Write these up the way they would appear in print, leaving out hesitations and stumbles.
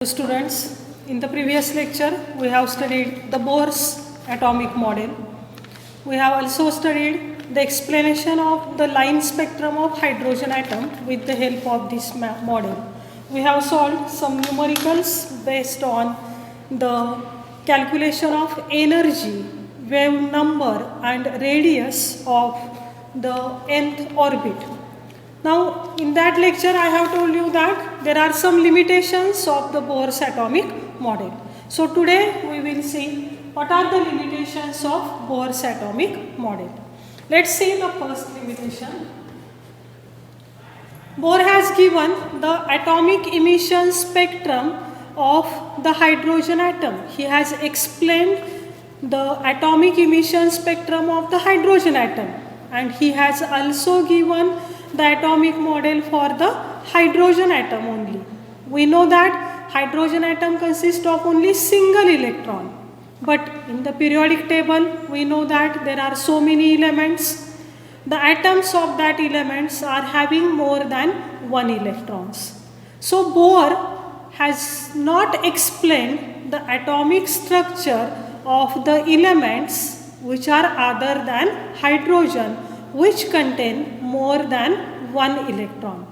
Students, in the previous lecture we have studied the Bohr's atomic model. We have also studied the explanation of the line spectrum of hydrogen atom with the help of this model. We have solved some numericals based on the calculation of energy, wave number and radius of the nth orbit. Now, in that lecture, I have told you that there are some limitations of the Bohr's atomic model. So, today we will see what are the limitations of Bohr's atomic model. Let's see the first limitation. Bohr has given the atomic emission spectrum of the hydrogen atom. He has explained the atomic emission spectrum of the hydrogen atom, and he has also given the atomic model for the hydrogen atom only. We know that hydrogen atom consists of only single electron, but in the periodic table we know that there are so many elements. The atoms of that elements are having more than one electrons. So Bohr has not explained the atomic structure of the elements which are other than hydrogen, which contain more than one electron.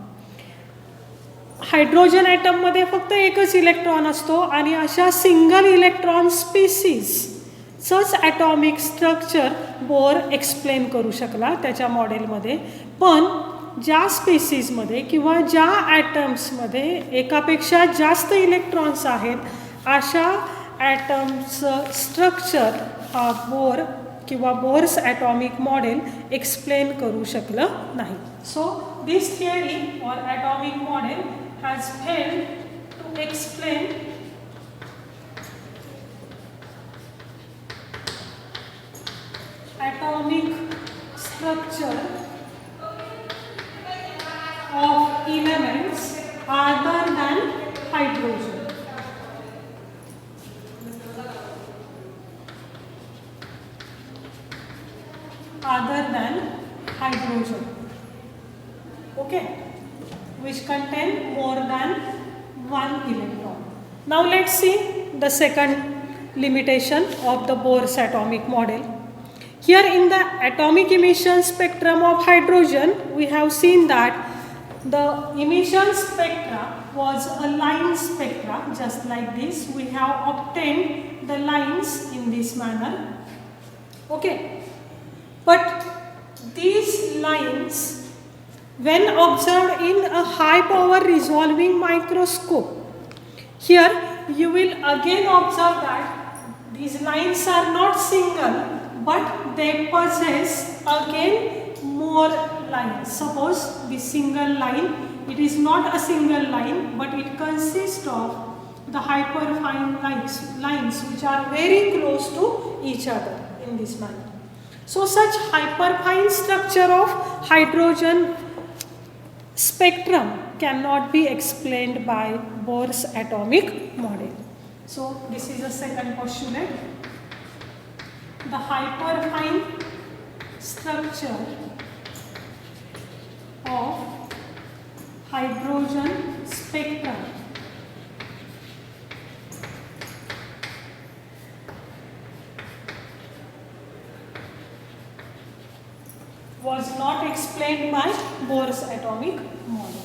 Hydrogen atom मध्ये फक्त एकच electron असतो आणि अशा single electron स्पीसीजचंच atomic structure Bohr explain करू शकला त्याच्या मॉडेलमध्ये. पण ज्या स्पीसीजमध्ये किंवा ज्या ॲटम्समध्ये एकापेक्षा जास्त इलेक्ट्रॉन्स आहेत अशा ॲटमचं स्ट्रक्चर हा बोर किंवा बोर्स ॲटॉमिक मॉडेल एक्सप्लेन करू शकलं नाही. So this theory or atomic model has failed to explain atomic structure of elements other than hydrogen. Other than hydrogen, okay, which contain more than one electron. Now let's see the second limitation of the Bohr's atomic model. Here in the atomic emission spectrum of hydrogen, we have seen that the emission spectra was a line spectra, just like this. We have obtained the lines in this manner, okay. But these lines, when observed in a high power resolving microscope, here you will again observe that these lines are not single, but they possess again more lines. Suppose this single line, it is not a single line, but it consists of the hyperfine lines which are very close to each other in this manner. So such hyperfine structure of hydrogen spectrum cannot be explained by Bohr's atomic model. So this is the second postulate. The hyperfine structure of hydrogen spectrum was not explained by Bohr's atomic model.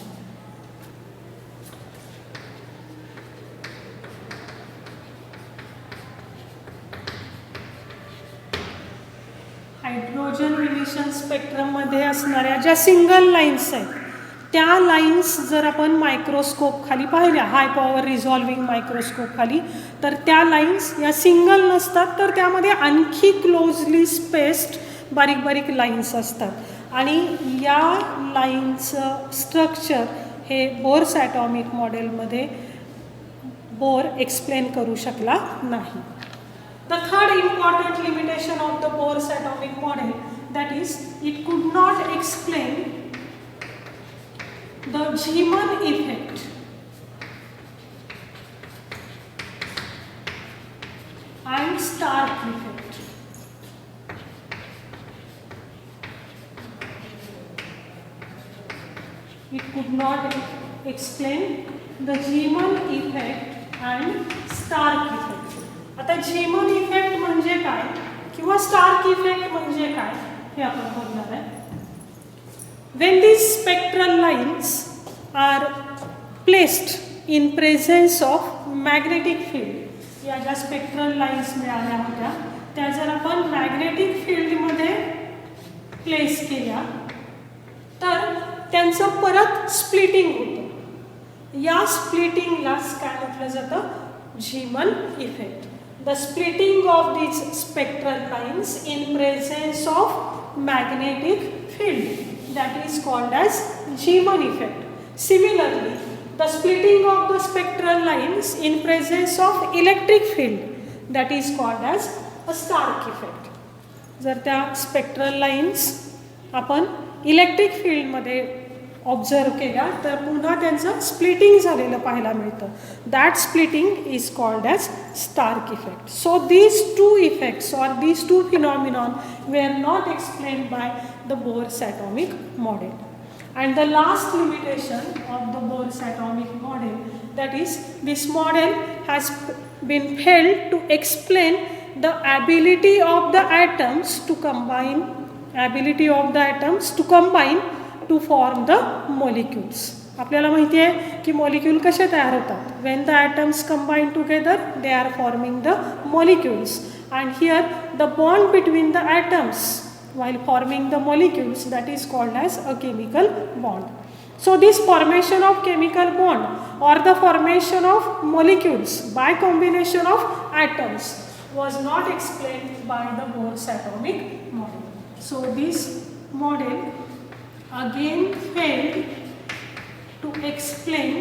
Hydrogen emission स्पेक्ट्रममध्ये असणाऱ्या ज्या single lines आहेत त्या lines जर आपण microscope खाली पाहिल्या, high power रिझॉल्विंग microscope खाली, तर त्या लाईन्स या सिंगल नसतात, तर त्यामध्ये आणखी क्लोजली स्पेस्ड बारीक बारीक लाईन्स असतात आणि या लाईन्सचं स्ट्रक्चर हे बोर्स ॲटॉमिक मॉडेलमध्ये बोर एक्सप्लेन करू शकला नाही. The third important limitation of the Bohr's atomic model, that is it could not explain the Zeeman effect and Stark effect. It could not explain the Zeeman effect and Stark effect. आता Zeeman effect म्हणजे काय किंवा Stark effect म्हणजे काय हे आपण बघणार आहे. When these spectral lines are placed in presence of magnetic field, या ज्या स्पेक्ट्रल लाईन्स मिळाल्या होत्या त्या जर आपण मॅग्नेटिक फील्डमध्ये प्लेस केल्या तर त्यांचं परत स्प्लिटिंग होतं. या स्प्लिटिंगलाच काय म्हटलं जातं, Zeeman effect. The splitting of these spectral lines in presence of magnetic field, that is called as Zeeman effect. Similarly, the splitting of the spectral lines in presence of electric field, that is called as a Stark effect. जर त्या spectral lines आपण electric फील्डमध्ये observe केल्या तर पुन्हा त्यांचं splitting झालेलं पाहायला मिळतं. That splitting is called as Stark effect. So these two effects or these two phenomenon were not explained by the Bohr's atomic model. And the last limitation of the Bohr's atomic model, that is, this model has been held to explain the ability of the atoms to combine to form the molecules. आपल्याला माहिती आहे की molecule कसे तयार होतात. When the atoms combine together, they are forming the molecules. And here the bond between the atoms while forming the molecules, that is called as a chemical bond. So this formation of chemical bond or the formation of molecules by combination of atoms was not explained by the Bohr's atomic model. So this model again failed to explain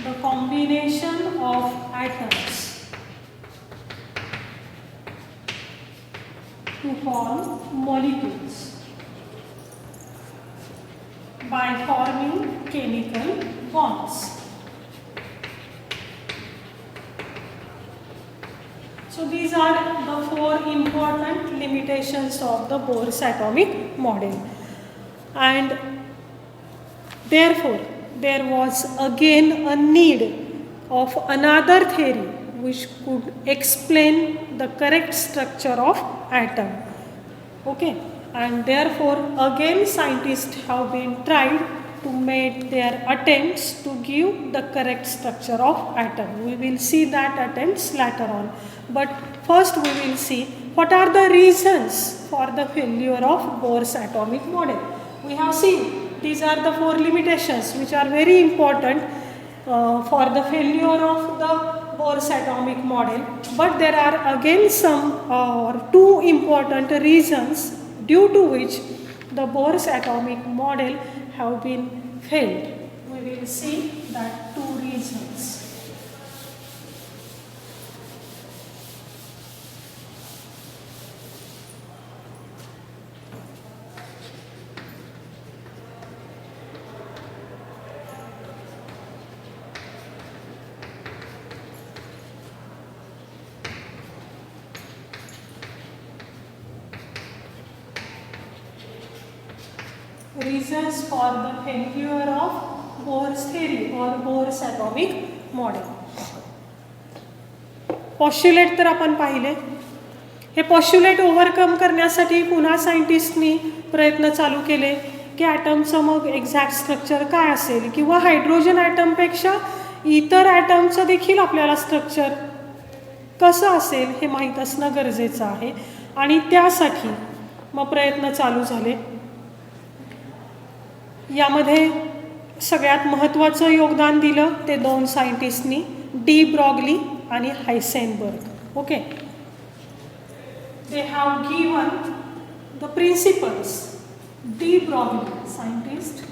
the combination of atoms to form molecules by forming chemical bonds. So these are the four important limitations of the Bohr's atomic model. And therefore there was again a need of another theory which could explain the correct structure of atom. Okay, and therefore again scientists have been tried to make their attempts to give the correct structure of atom. We will see that attempts later on, but first we will see what are the reasons for the failure of Bohr's atomic model. We have seen these are the four limitations which are very important for the failure of the Bohr's atomic model, but there are again some two important reasons due to which the Bohr's atomic model have been failed. We will see that two reasons. Reasons for the failure of Bohr's theory or Bohr's atomic model. पॉस्ट्युलेट तर आपण पाहिले. हे पॉस्ट्युलेट overcome करण्यासाठी पुन्हा सायंटिस्टनी प्रयत्न चालू केले की ॲटमचं मग exact structure काय असेल किंवा हायड्रोजन ॲटमपेक्षा इतर ॲटमचं देखील आपल्याला स्ट्रक्चर कसं असेल हे माहीत असणं गरजेचं आहे. आणि त्यासाठी मग प्रयत्न चालू झाले. यामध्ये सगळ्यात महत्त्वाचं योगदान दिलं ते दोन सायंटिस्टनी, डी ब्रॉगली आणि Heisenberg. Okay, they have given the principles. De Broglie scientist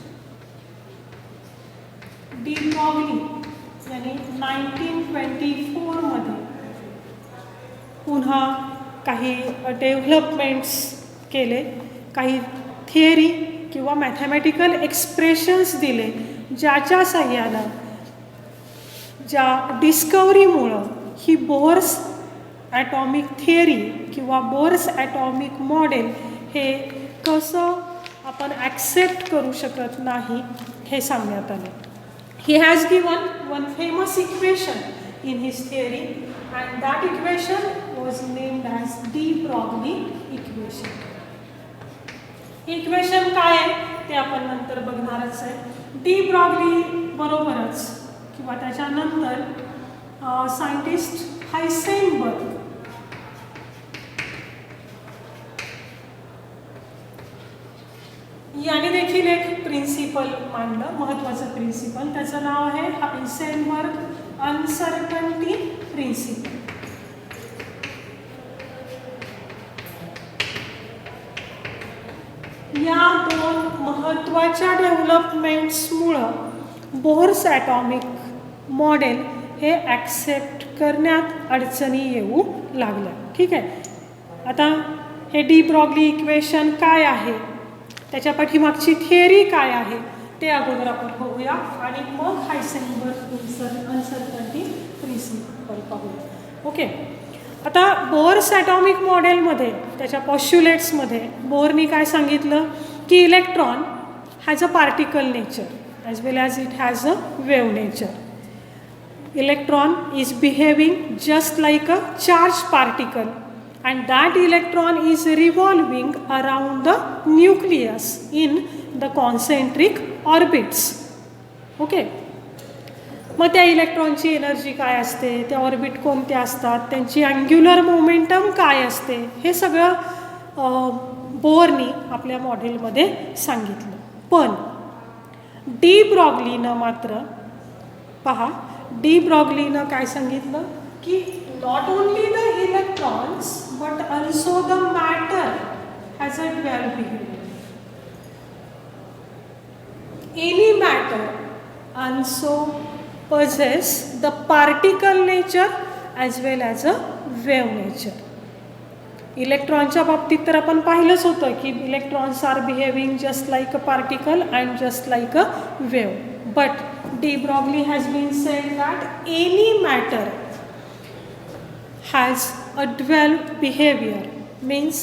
de Broglie यांनी 1924 पुन्हा काही डेव्हलपमेंट्स केले, काही थिअरी किंवा मॅथमॅटिकल एक्सप्रेशन्स दिले ज्याच्या साह्यानं, ज्या डिस्कवरीमुळं ही बोर्स ॲटॉमिक थिअरी किंवा बोर्स ॲटॉमिक मॉडेल हे कसं आपण ॲक्सेप्ट करू शकत नाही हे सांगण्यात आले. He has given one famous equation in his theory, and that equation was named as de Broglie equation. Equation काय आहे ते आपण नंतर बघणारच आहे. डी ब्रॉगली बरोबरच किंवा त्याच्यानंतर सायंटिस्ट हायसेनबर्ग याने देखील एक प्रिन्सिपल मांडलं, महत्त्वाचं प्रिन्सिपल. त्याचं नाव आहे हायसेनबर्ग अनसर्टन्टी प्रिन्सिपल. या दोन महत्त्वाच्या डेव्हलपमेंट्समुळं बोर्स ॲटॉमिक मॉडेल हे ॲक्सेप्ट करण्यात अडचणी येऊ लागल्या. ठीक आहे. आता हे डी ब्रॉगली इक्वेशन काय आहे, त्याच्या पाठीमागची थिअरी काय आहे ते अगोदर आपण बघूया आणि मग हायसेनबर्ग अनसर्टन्टी प्रिन्सिपल पाहूया. ओके. आता बोर्स ॲटॉमिक मॉडेलमध्ये त्याच्या पॉस्च्युलेट्समध्ये बोरनी काय सांगितलं की electron has a particle nature as well as it has a wave nature. Electron is behaving just like a charge particle and that electron is revolving around the nucleus in the concentric orbits. Okay. मग त्या इलेक्ट्रॉनची energy काय असते, त्या orbit कोणत्या असतात, त्यांची angular momentum काय असते, हे सगळं बोरनी आपल्या मॉडेलमध्ये सांगितलं. पण डी ब्रॉगलीनं मात्र पहा, डी ब्रॉगलीनं काय सांगितलं की not only the electrons but also the matter has a dual behavior. Any matter also possess the particle nature as well as a wave nature. इलेक्ट्रॉनच्या बाबतीत तर आपण पाहिलंच होतं की electrons are behaving just like a particle and just like a wave. But de Broglie has been said that any matter has a dual behavior, means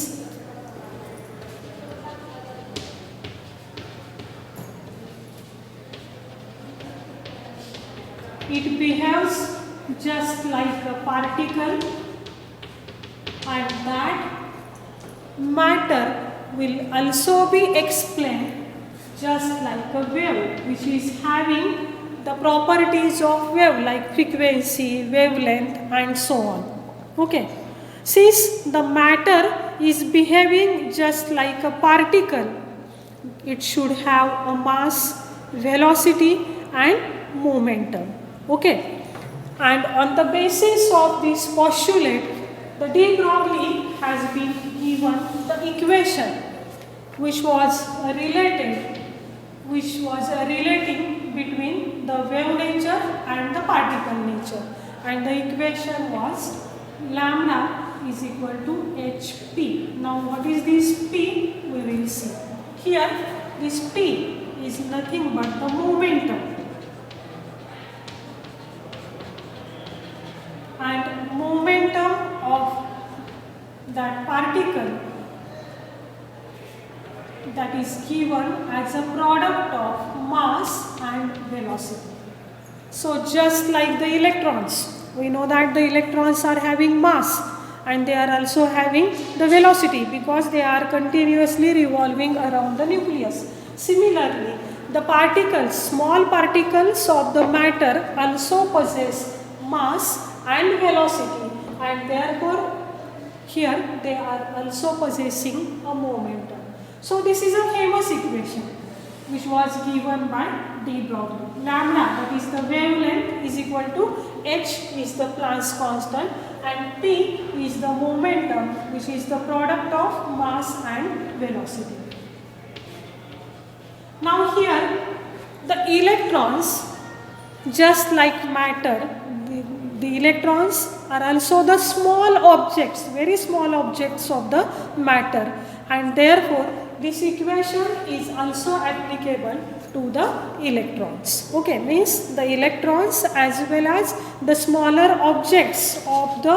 it behaves just like a particle and that matter will also be explained just like a wave which is having the properties of wave like frequency, wavelength and so on. Okay. Since the matter is behaving just like a particle, it should have a mass, velocity and momentum. Okay. And on the basis of this postulate, the de Broglie has been given the equation which was relating between the wave nature and the particle nature, and the equation was lambda is equal to hp. Now what is this p? We will see. Here this p is nothing but the momentum, and momentum of that particle that is given as a product of mass and velocity. So just like the electrons, we know that the electrons are having mass and they are also having the velocity because they are continuously revolving around the nucleus. Similarly, the particles, small particles of the matter also possess mass and velocity, and therefore here they are also possessing a momentum. So this is a famous equation which was given by de Broglie. Lambda, that is the wavelength, is equal to h is the Planck's constant, and p is the momentum which is the product of mass and velocity. Now here the electrons, just like matter, the electrons are also the small objects, very small objects of the matter, and therefore this equation is also applicable to the electrons. Okay, means the electrons as well as the smaller objects of the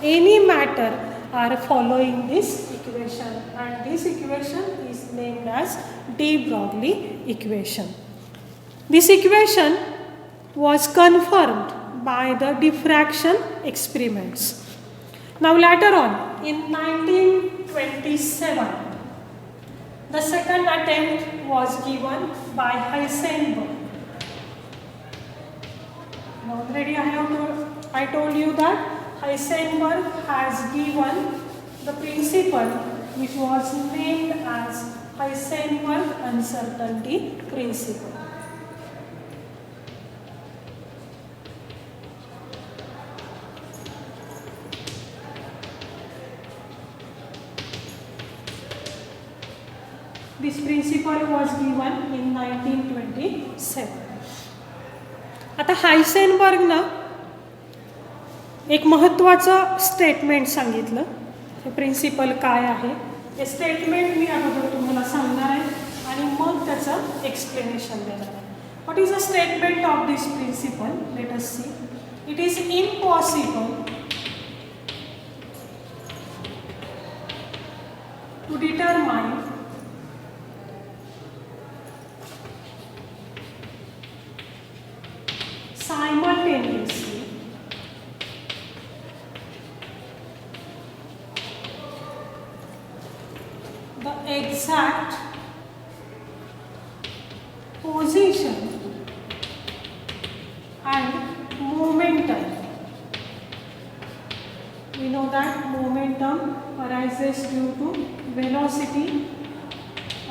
any matter are following this equation, and this equation is named as de Broglie equation. This equation was confirmed by the diffraction experiments. Now later on, in 1927, the second attempt was given by Heisenberg. Already I told you that Heisenberg has given the principle which was named as Heisenberg uncertainty principle. This principle was given in 1927. आता हायसेनबर्गनं एक महत्त्वाचं statement सांगितलं. हे principal काय आहे हे statement मी अगोदर तुम्हाला सांगणार आहे आणि मग त्याचं एक्सप्लेनेशन देणार आहे. What is a statement of this principle? Let us see. It is impossible to determine simultaneously the exact position and momentum. We know that momentum arises due to velocity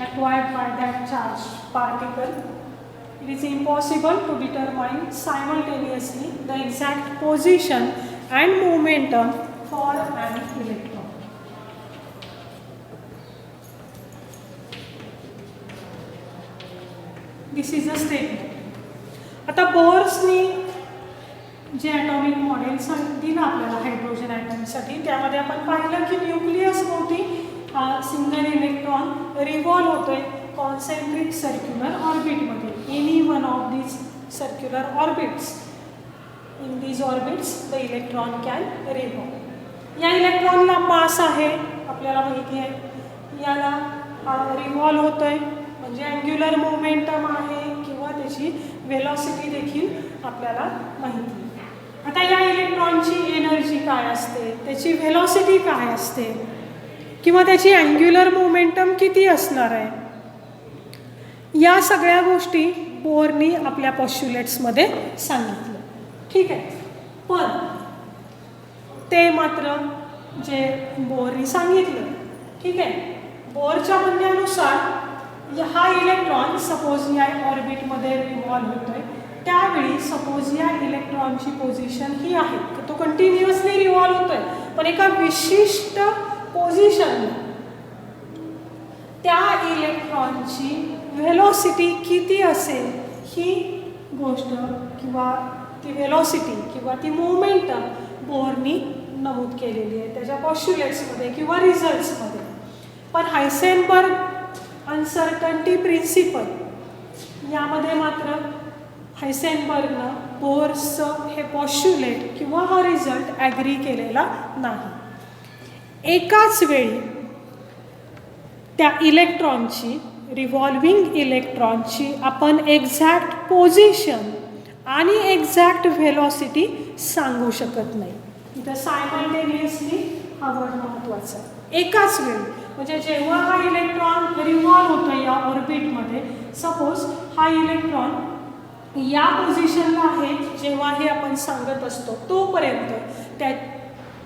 acquired by that charged particle. It is impossible to determine simultaneously the exact position and momentum for an electron. This is a statement. आता बोर्सनी जे atomic model दिलं आपल्याला hydrogen ॲटमसाठी, त्यामध्ये आपण पाहिलं की nucleus भोवती single electron revolve होतोय concentric circular ऑर्बिटमध्ये. Any one of these circular orbits, in these orbits the electron can revolve. या इलेक्ट्रॉनला मास आहे आपल्याला माहिती आहे, याला रिव्हॉल्व होतोय म्हणजे अँग्युलर मोमेंटम आहे किंवा त्याची वेलॉसिटी देखील आपल्याला माहिती आहे. आता या इलेक्ट्रॉनची एनर्जी काय असते, त्याची वेलॉसिटी काय असते किंवा त्याची अँग्युलर मोमेंटम किती असणार आहे, या सगळ्या गोष्टी बोरनी आपल्या पॉस्च्युलेट्समध्ये सांगितलं. ठीक आहे. पण ते मात्र जे बोरनी सांगितलं, ठीक आहे, बोरच्या म्हणण्यानुसार हा इलेक्ट्रॉन सपोज या ऑर्बिटमध्ये रिव्हॉल्व होतोय, त्यावेळी सपोज या इलेक्ट्रॉनची पोझिशन ही आहे, तो कंटिन्युअसली रिव्हॉल्व होतोय, पण एका विशिष्ट पोझिशनला त्या इलेक्ट्रॉनची व्हेलॉसिटी किती असेल ही गोष्ट किंवा ती व्हेलॉसिटी किंवा ती मोमेंटम बोरनी नमूद केलेली आहे त्याच्या पॉस्च्युलेट्समध्ये किंवा रिझल्ट्समध्ये. पण हायसेनबर्ग अनसर्टन्टी प्रिन्सिपल यामध्ये मात्र हायसेनबर्गनं बोर्सचं हे पॉस्च्युलेट किंवा हा रिझल्ट ॲग्री केलेला नाही. एकाच वेळी त्या इलेक्ट्रॉनची, रिव्हॉल्विंग इलेक्ट्रॉनची आपण एक्झॅक्ट पोझिशन आणि एक्झॅक्ट व्हेलॉसिटी सांगू शकत नाही. इथं सायमल्टेनियसली हा वर्ड महत्त्वाचा आहे. एकाच वेळी म्हणजे जेव्हा हा इलेक्ट्रॉन रिव्हॉल्व होतो या ऑर्बिटमध्ये, सपोज हा इलेक्ट्रॉन या पोझिशनला आहे जेव्हा हे आपण सांगत असतो, तोपर्यंत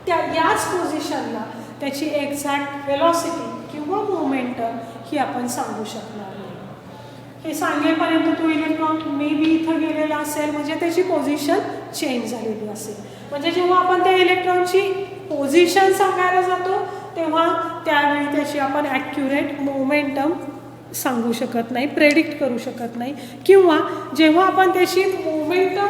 याच पोझिशनला त्याची एक्झॅक्ट व्हेलॉसिटी किंवा मोमेंटम ही आपण सांगू शकणार नाही. हे सांगेपर्यंत तो इलेक्ट्रॉन मे बी इथं गेलेला असेल म्हणजे त्याची पोझिशन चेंज झालेली असेल. म्हणजे जेव्हा आपण त्या इलेक्ट्रॉनची पोझिशन सांगायला जातो तेव्हा त्यावेळी त्याची आपण ॲक्युरेट मोमेंटम सांगू शकत नाही, प्रेडिक्ट करू शकत नाही, किंवा जेव्हा आपण त्याची मोमेंटम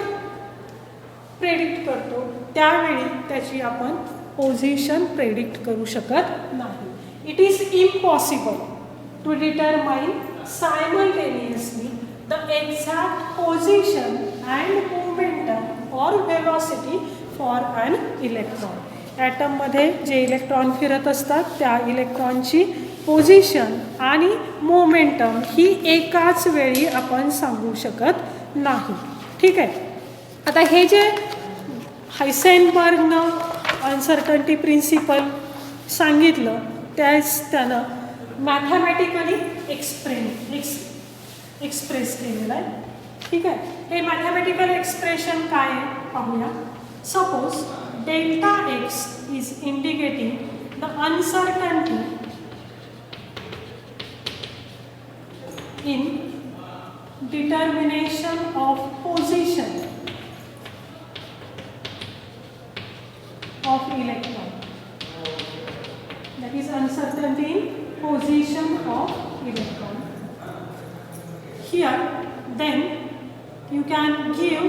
प्रेडिक्ट करतो त्यावेळी त्याची आपण पोझिशन प्रेडिक्ट करू शकत नाही. It is impossible to determine simultaneously the exact position and momentum or velocity for an electron. ॲटममध्ये जे इलेक्ट्रॉन फिरत असतात त्या इलेक्ट्रॉनची पोझिशन आणि मोमेंटम ही एकाच वेळी आपण सांगू शकत नाही. ठीक आहे. आता हे जे हायसेनबर्गनं अनसर्टन्टी प्रिन्सिपल सांगितलं त्याच त्यानं मॅथमॅटिकली एक्सप्रेस केलेलं आहे. ठीक आहे. हे मॅथमॅटिकल एक्सप्रेशन काय आहे पाहूया. Suppose delta x is indicating the uncertainty in determination of position of electron, that is uncertainty in position of electron. Here then you can give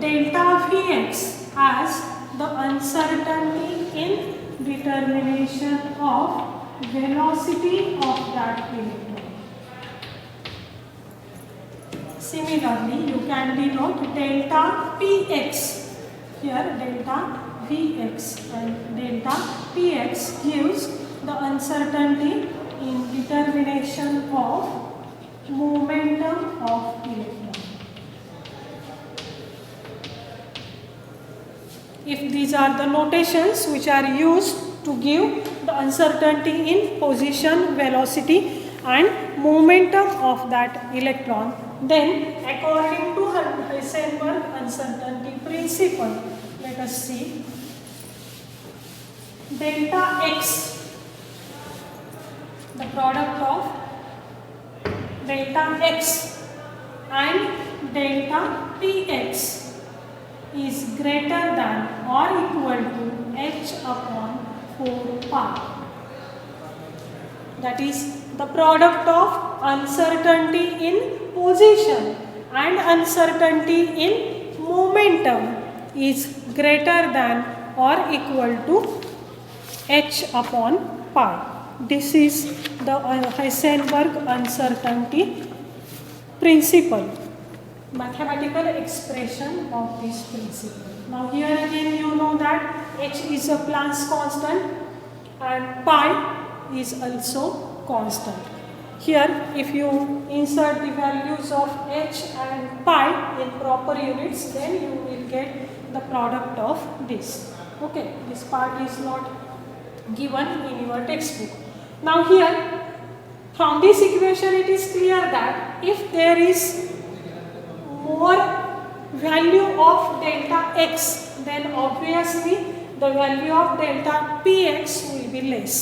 delta Vx as the uncertainty in determination of velocity of that electron. Similarly, you can denote delta Px. Here, delta Vx and delta Px gives the uncertainty in determination of momentum of electron. If these are the notations which are used to give the uncertainty in position, velocity, and momentum of that electron, then according to Heisenberg uncertainty principle, let us see delta x, the product of delta x and delta px is greater than or equal to h upon 4 pi. That is the product of uncertainty in position and uncertainty in momentum is greater than or equal to h upon pi. This is the Heisenberg uncertainty principle, mathematical expression of this principle. Now here again you know that h is a Planck's constant and pi is also constant. Here if you insert the values of h and pi in proper units, then you will get the product of this. Okay, this part is not given in your textbook. Now here from this equation it is clear that if there is more value of delta x, then obviously the value of delta px will be less.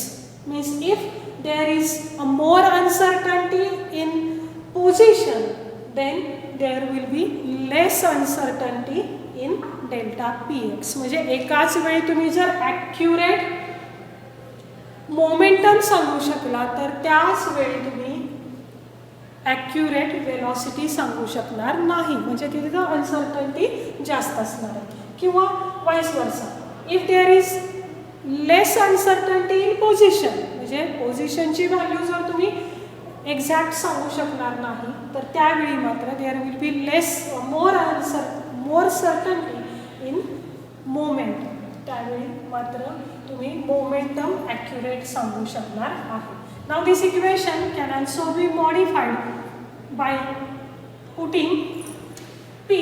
Means if there is a more uncertainty in position, then there will be less uncertainty in delta px. म्हणजे एकाच वेळी तुम्ही जर accurate momentum सांगू शकला तर त्याच वेळी तुम्ही ॲक्युरेट वेलॉसिटी सांगू शकणार नाही, म्हणजे तिथे अनसर्टन्टी जास्त असणार आहे. किंवा vice versa, if there is less uncertainty in position, म्हणजे पोझिशनची व्हॅल्यू जर तुम्ही एक्झॅक्ट सांगू शकणार नाही तर त्यावेळी मात्र there will be more certainty in momentum, त्यावेळी मात्र तुम्ही मोमेंटम ॲक्युरेट सांगू शकणार आहे. Now this equation can also be modified by putting P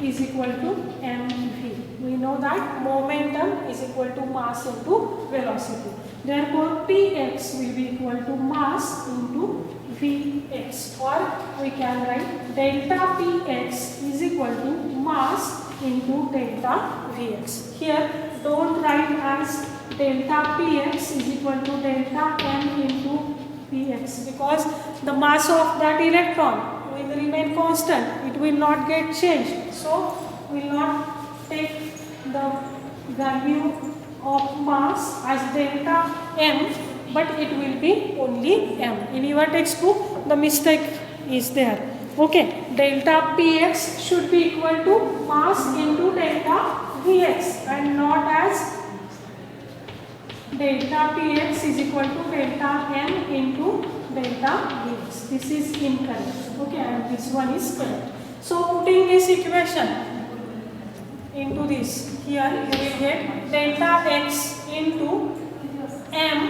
is equal to mv. We know that momentum is equal to mass into velocity. Therefore, Px will be equal to mass into Vx, or we can write delta Px is equal to mass into delta Vx. Here, don't write as delta Px is equal to delta m into Px, because the mass of that electron will remain constant, it will not get changed. So, we will not take the value of mass as delta m, but it will be only m. In your textbook, the mistake is there. Okay, delta Px should be equal to mass into delta Vx and not as delta Px is equal to delta m into delta Vx. This is incorrect. Okay, and this one is correct. So putting this equation into this, here you will get delta x into m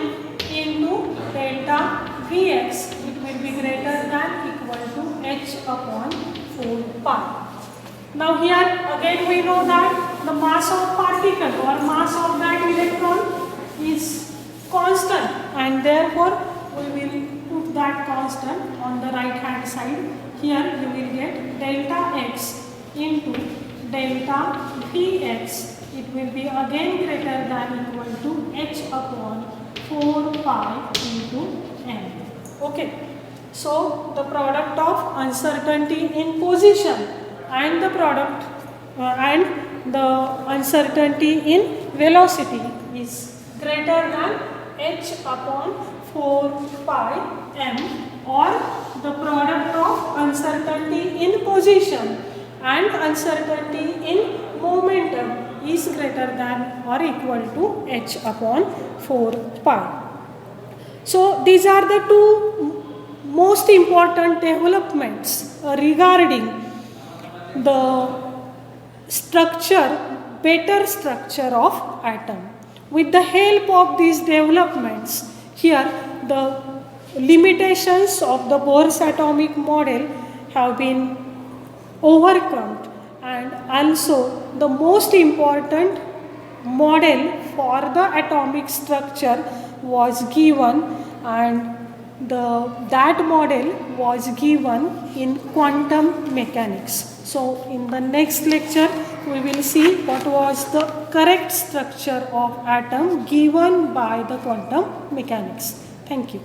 into delta Vx. It will be greater than equal to h upon 4 pi. Now here again we know that the mass of particle or mass of that electron is constant, and therefore we will put that constant on the right hand side. Here you will get delta x into delta Vx. It will be again greater than equal to h upon 4 pi into m. Okay. So the product of uncertainty in position and the product and the uncertainty in velocity is greater than h upon 4 pi m, or the product of uncertainty in position and uncertainty in momentum is greater than or equal to h upon 4 pi. So these are the two most important developments regarding the structure, better structure of atom. With the help of these developments, here the limitations of the Bohr's atomic model have been overcome, and also the most important model for the atomic structure was given, and that model was given in quantum mechanics. So in the next lecture we will see what was the correct structure of atom given by the quantum mechanics. Thank you.